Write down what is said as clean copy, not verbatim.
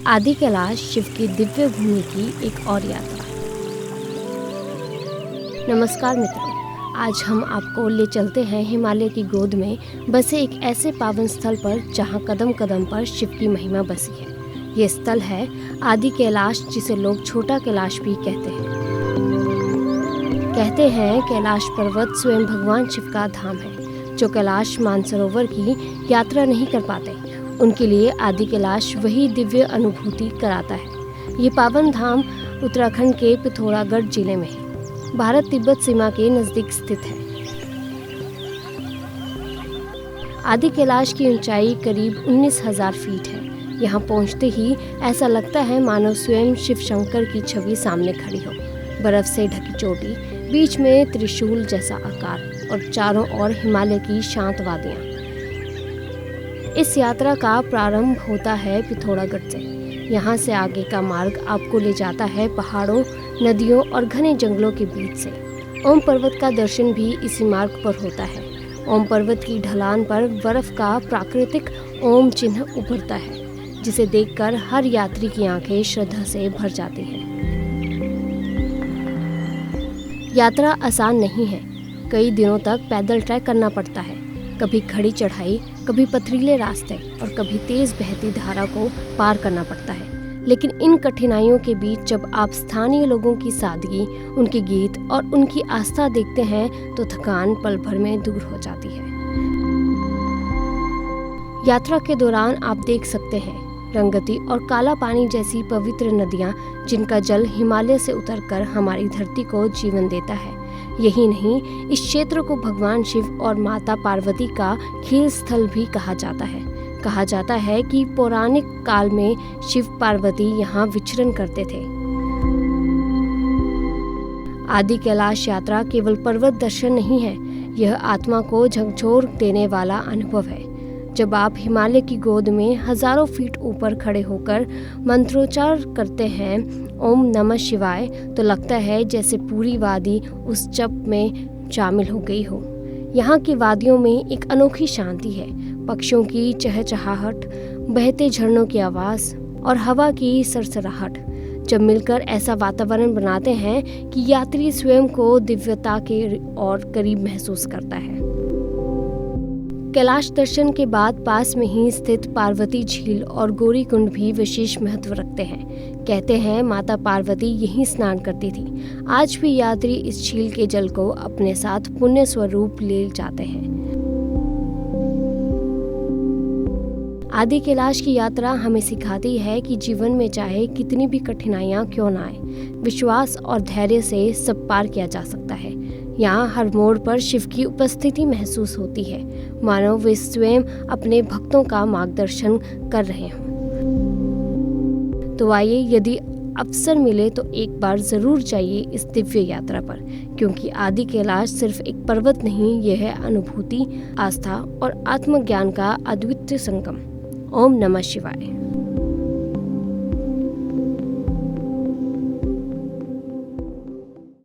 आदि कैलाश शिव की दिव्य भूमि की एक और यात्रा। नमस्कार मित्रों, आज हम आपको ले चलते हैं हिमालय की गोद में बसे एक ऐसे पावन स्थल पर जहां कदम कदम पर शिव की महिमा बसी है। ये स्थल है आदि कैलाश, जिसे लोग छोटा कैलाश भी कहते हैं। कहते हैं कैलाश पर्वत स्वयं भगवान शिव का धाम है। जो कैलाश मानसरोवर की यात्रा नहीं कर पाते, उनके लिए आदि कैलाश वही दिव्य अनुभूति कराता है। ये पावन धाम उत्तराखंड के पिथौरागढ़ जिले में है। भारत तिब्बत सीमा के नजदीक स्थित है। आदि कैलाश की ऊंचाई करीब 19,000 फीट है। यहाँ पहुँचते ही ऐसा लगता है मानो स्वयं शिव शंकर की छवि सामने खड़ी हो। बर्फ से ढकी चोटी, बीच में त्रिशूल जैसा आकार और चारों ओर हिमालय की शांत वादियाँ। इस यात्रा का प्रारंभ होता है पिथौरागढ़ से। यहाँ से आगे का मार्ग आपको ले जाता है पहाड़ों, नदियों और घने जंगलों के बीच से। ओम पर्वत का दर्शन भी इसी मार्ग पर होता है। ओम पर्वत की ढलान पर बर्फ का प्राकृतिक ओम चिन्ह उभरता है, जिसे देखकर हर यात्री की आंखें श्रद्धा से भर जाती हैं। यात्रा आसान नहीं है। कई दिनों तक पैदल ट्रैक करना पड़ता है। कभी खड़ी चढ़ाई, कभी पथरीले रास्ते और कभी तेज बहती धारा को पार करना पड़ता है। लेकिन इन कठिनाइयों के बीच जब आप स्थानीय लोगों की सादगी, उनके गीत और उनकी आस्था देखते हैं तो थकान पल भर में दूर हो जाती है। यात्रा के दौरान आप देख सकते हैं रंगती और काला पानी जैसी पवित्र नदियां, जिनका जल हिमालय से उतरकर हमारी धरती को जीवन देता है। यही नहीं, इस क्षेत्र को भगवान शिव और माता पार्वती का खेल स्थल भी कहा जाता है। कहा जाता है कि पौराणिक काल में शिव पार्वती यहाँ विचरण करते थे। आदि कैलाश यात्रा केवल पर्वत दर्शन नहीं है, यह आत्मा को झकझोर देने वाला अनुभव है। जब आप हिमालय की गोद में हजारों फीट ऊपर खड़े होकर मंत्रोच्चार करते हैं ओम नमः शिवाय, तो लगता है जैसे पूरी वादी उस जप में शामिल हो गई हो। यहाँ की वादियों में एक अनोखी शांति है। पक्षियों की चहचहाहट, बहते झरनों की आवाज़ और हवा की सरसराहट जब मिलकर ऐसा वातावरण बनाते हैं कि यात्री स्वयं को दिव्यता के और करीब महसूस करता है। कैलाश दर्शन के बाद पास में ही स्थित पार्वती झील और गौरी कुंड भी विशेष महत्व रखते हैं। कहते हैं माता पार्वती यहीं स्नान करती थी। आज भी यात्री इस झील के जल को अपने साथ पुण्य स्वरूप ले जाते हैं। आदि कैलाश की यात्रा हमें सिखाती है कि जीवन में चाहे कितनी भी कठिनाइयां क्यों ना आए, विश्वास और धैर्य से सब पार किया जा सकता है। यहाँ हर मोड़ पर शिव की उपस्थिति महसूस होती है, मानो वे स्वयं अपने भक्तों का मार्गदर्शन कर रहे हों। तो आइए, यदि अवसर मिले तो एक बार जरूर जाइए इस दिव्य यात्रा पर, क्योंकि आदि कैलाश सिर्फ एक पर्वत नहीं, यह है अनुभूति, आस्था और आत्मज्ञान का अद्वितीय संगम। ओम नमः शिवाय।